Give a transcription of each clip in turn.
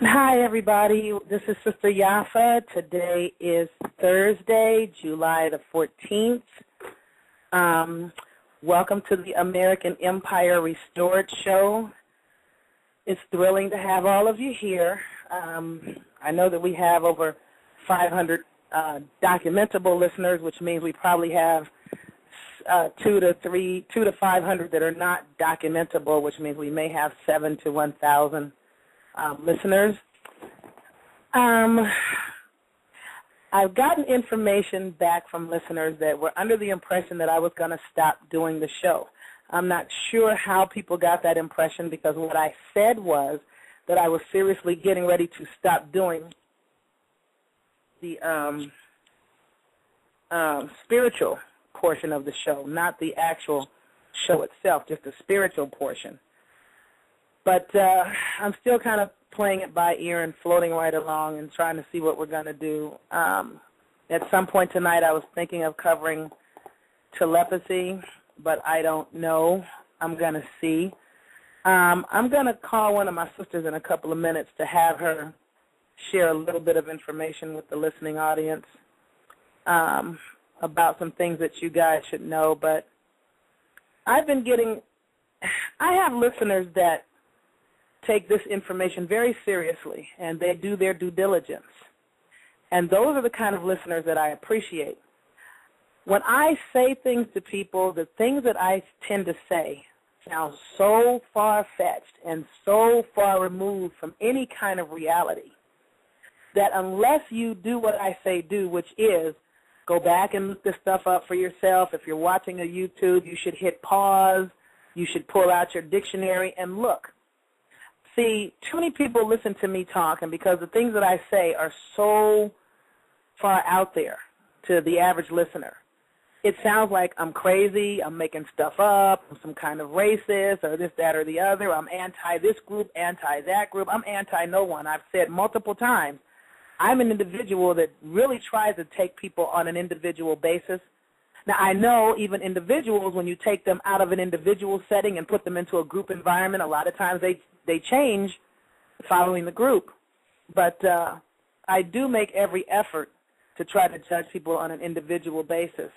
Hi, everybody. This is Sister Yaffa. Today is Thursday, July the 14th. Welcome to the American Empire Restored show. It's thrilling to have all of you here. I know that we have over 500 documentable listeners, which means we probably have 200 to 500 that are not documentable, which means we may have 7,000 to 1,000 listeners. I've gotten information back from listeners that were under the impression that I was going to stop doing the show. I'm not sure how people got that impression, because what I said was that I was seriously getting ready to stop doing the spiritual portion of the show, not the actual show itself, just the spiritual portion. But I'm still kind of playing it by ear and floating right along and trying to see what we're going to do. At some point tonight I was thinking of covering telepathy, but I don't know. I'm going to see. I'm going to call one of my sisters in a couple of minutes to have her share a little bit of information with the listening audience about some things that you guys should know. But I have listeners that take this information very seriously, and they do their due diligence. And those are the kind of listeners that I appreciate. When I say things to people, the things that I tend to say sound so far-fetched and so far removed from any kind of reality that unless you do what I say do, which is go back and look this stuff up for yourself. If you're watching a YouTube, you should hit pause. You should pull out your dictionary and look. See, too many people listen to me talk, and because the things that I say are so far out there to the average listener, it sounds like I'm crazy, I'm making stuff up, I'm some kind of racist, or this, that, or the other. I'm anti this group, anti that group. I'm anti no one. I've said multiple times, I'm an individual that really tries to take people on an individual basis. Now, I know even individuals, when you take them out of an individual setting and put them into a group environment, a lot of times they change following the group. But I do make every effort to try to judge people on an individual basis.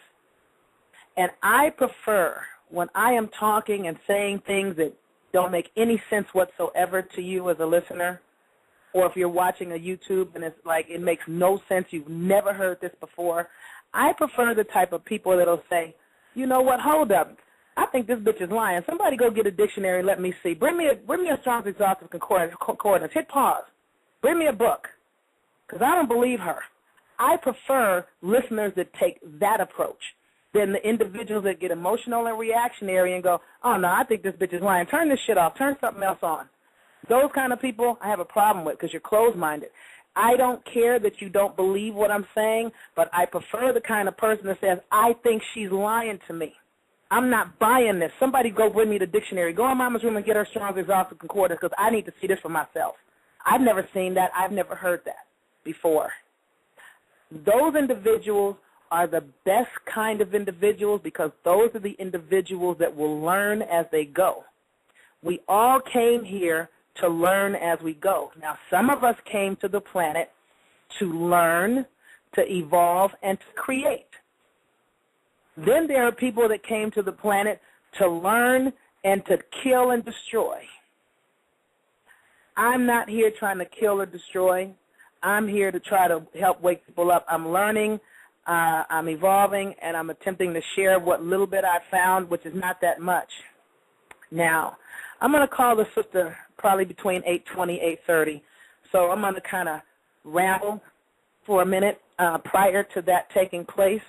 And I prefer, when I am talking and saying things that don't make any sense whatsoever to you as a listener, or if you're watching a YouTube and it's like it makes no sense, you've never heard this before, I prefer the type of people that will say, you know what, hold up, I think this bitch is lying. Somebody go get a dictionary and let me see. Bring me a Strong's Exhaustive Concordance. Hit pause. Bring me a book, because I don't believe her. I prefer listeners that take that approach than the individuals that get emotional and reactionary and go, oh, no, I think this bitch is lying. Turn this shit off. Turn something else on. Those kind of people I have a problem with, because you're closed-minded. I don't care that you don't believe what I'm saying, but I prefer the kind of person that says, I think she's lying to me. I'm not buying this. Somebody go bring me the dictionary. Go in Mama's room and get her Strong's Exhaustive Concordance, because I need to see this for myself. I've never seen that. I've never heard that before. Those individuals are the best kind of individuals, because those are the individuals that will learn as they go. We all came here to learn as we go. Now, some of us came to the planet to learn, to evolve, and to create. Then there are people that came to the planet to learn and to kill and destroy. I'm not here trying to kill or destroy. I'm here to try to help wake people up. I'm learning, I'm evolving, and I'm attempting to share what little bit I found, which is not that much. Now, I'm going to call the sister probably between 8:20, 8:30. So I'm going to kind of ramble for a minute prior to that taking place.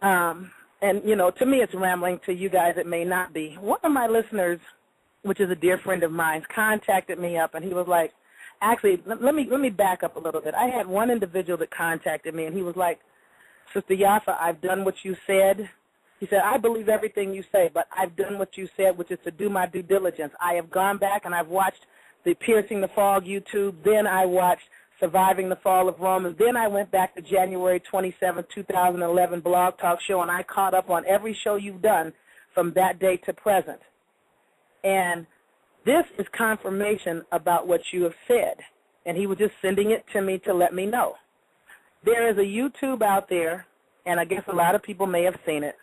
And, you know, to me it's rambling. To you guys it may not be. One of my listeners, which is a dear friend of mine, contacted me up, and he was like, actually, let me back up a little bit. I had one individual that contacted me, and he was like, Sister Yaffa, I've done what you said. He said, I believe everything you say, but I've done what you said, which is to do my due diligence. I have gone back and I've watched the Piercing the Fog YouTube. Then I watched Surviving the Fall of Rome. And then I went back to January 27, 2011 Blog Talk Show, and I caught up on every show you've done from that day to present. And This is confirmation about what you have said. And he was just sending it to me to let me know. There is a YouTube out there, and I guess a lot of people may have seen it,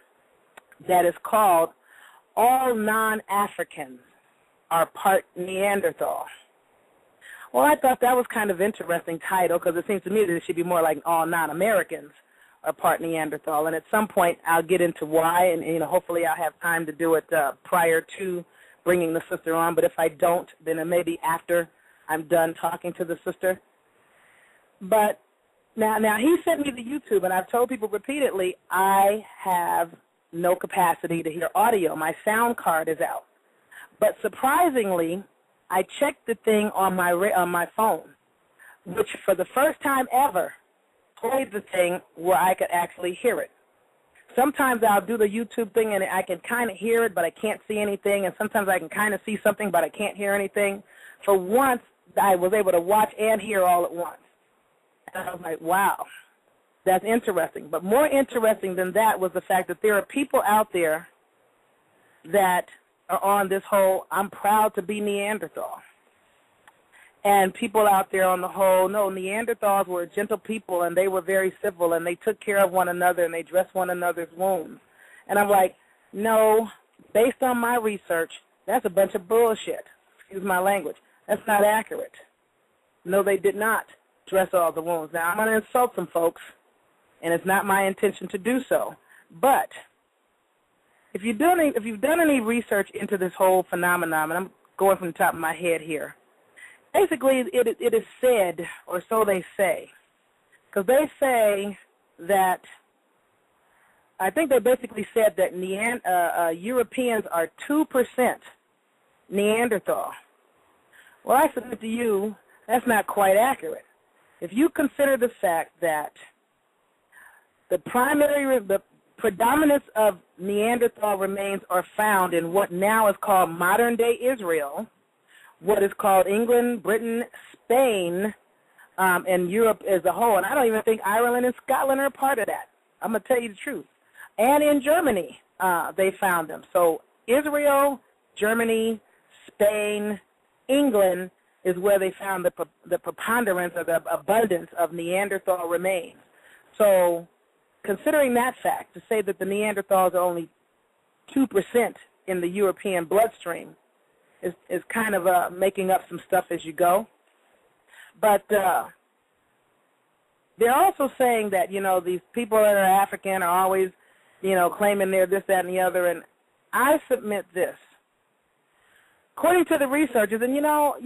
that is called All Non-Africans Are Part Neanderthal. Well, I thought that was kind of interesting title because it seems to me that it should be more like All Non-Americans Are Part Neanderthal. And at some point I'll get into why, and hopefully I'll have time to do it prior to bringing the sister on. But if I don't, then it may be after I'm done talking to the sister. But now he sent me the YouTube, and I've told people repeatedly I have no capacity to hear audio. My sound card is out. But surprisingly, I checked the thing on my phone, which for the first time ever played the thing where I could actually hear it. Sometimes I'll do the YouTube thing and I can kind of hear it, but I can't see anything, and sometimes I can kind of see something, but I can't hear anything. For once, I was able to watch and hear all at once. And I was like, wow, that's interesting. But more interesting than that was the fact that there are people out there that are on this whole, I'm proud to be Neanderthal. And people out there on the whole, no, Neanderthals were gentle people, and they were very civil, and they took care of one another, and they dressed one another's wounds. And I'm like, no, based on my research, that's a bunch of bullshit. Excuse my language. That's not accurate. No, they did not dress all the wounds. Now, I'm going to insult some folks, and it's not my intention to do so. But if you've done any research into this whole phenomenon, and I'm going from the top of my head here, basically it is said, or so they say, because they say that, I think they basically said that Europeans are 2% Neanderthal. Well, I submit to you, that's not quite accurate. If you consider the fact that the predominance of Neanderthal remains are found in what now is called modern-day Israel, what is called England, Britain, Spain, and Europe as a whole. And I don't even think Ireland and Scotland are a part of that. I'm going to tell you the truth. And in Germany, they found them. So Israel, Germany, Spain, England is where they found the preponderance or the abundance of Neanderthal remains. So considering that fact, to say that the Neanderthals are only 2% in the European bloodstream is kind of making up some stuff as you go. But they're also saying that, these people that are African are always, claiming they're this, that, and the other. And I submit this. According to the researchers, and, you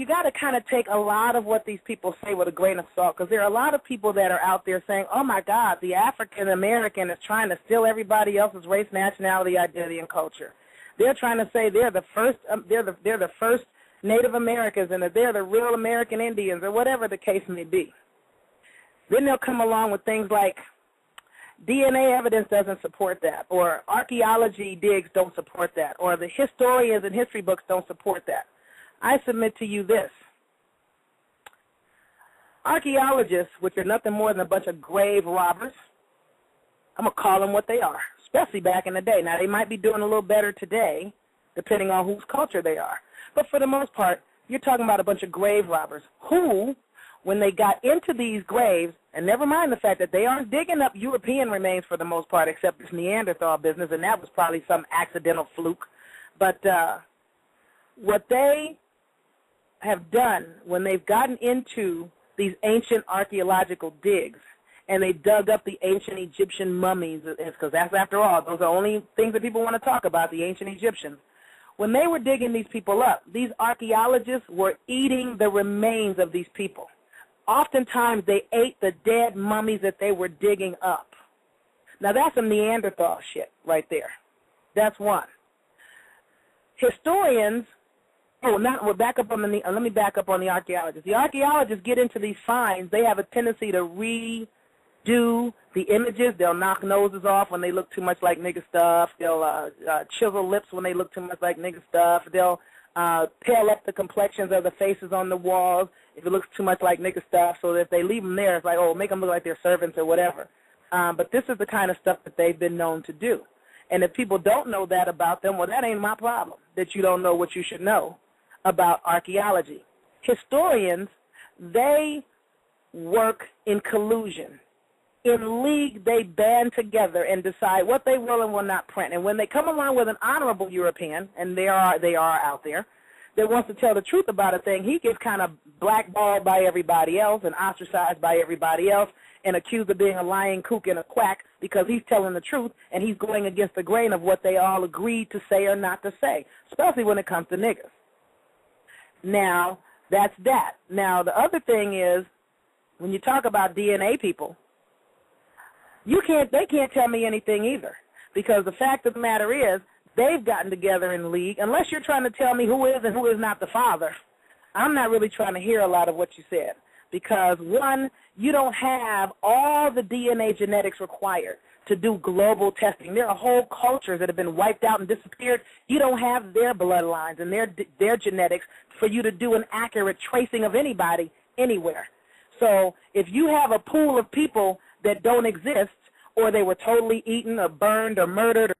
got to kind of take a lot of what these people say with a grain of salt, because there are a lot of people that are out there saying, oh, my God, the African-American is trying to steal everybody else's race, nationality, identity, and culture. They're trying to say they're the first they're the first Native Americans, and that they're the real American Indians, or whatever the case may be. Then they'll come along with things like DNA evidence doesn't support that, or archaeology digs don't support that, or the historians and history books don't support that. I submit to you this. Archaeologists, which are nothing more than a bunch of grave robbers, I'm going to call them what they are, especially back in the day. Now, they might be doing a little better today, depending on whose culture they are. But for the most part, you're talking about a bunch of grave robbers who, when they got into these graves, and never mind the fact that they aren't digging up European remains for the most part, except this Neanderthal business, and that was probably some accidental fluke. But what they have done when they've gotten into these ancient archaeological digs, and they dug up the ancient Egyptian mummies, because that's, after all, those are the only things that people want to talk about, the ancient Egyptians. When they were digging these people up, these archaeologists were eating the remains of these people. Oftentimes, they ate the dead mummies that they were digging up. Now, that's some Neanderthal shit right there. That's one. Historians, let me back up on the archaeologists. The archaeologists get into these finds. They have a tendency to redo the images. They'll knock noses off when they look too much like nigger stuff. They'll chisel lips when they look too much like nigger stuff. They'll pale up the complexions of the faces on the walls if it looks too much like nigger stuff, so that if they leave them there, it's like, oh, make them look like they're servants or whatever. But this is the kind of stuff that they've been known to do. And if people don't know that about them, well, that ain't my problem, that you don't know what you should know. about archaeology. Historians, they work in collusion. In league, they band together and decide what they will and will not print. And when they come along with an honorable European, and they are out there, that wants to tell the truth about a thing, he gets kind of blackballed by everybody else and ostracized by everybody else and accused of being a lying kook and a quack because he's telling the truth and he's going against the grain of what they all agreed to say or not to say, especially when it comes to niggers. Now, that's that. Now, the other thing is, when you talk about DNA people, they can't tell me anything either, because the fact of the matter is they've gotten together in league. Unless you're trying to tell me who is and who is not the father, I'm not really trying to hear a lot of what you said, because, one, you don't have all the DNA genetics required to do global testing. There are whole cultures that have been wiped out and disappeared. You don't have their bloodlines and their genetics for you to do an accurate tracing of anybody anywhere. So if you have a pool of people that don't exist, or they were totally eaten or burned or murdered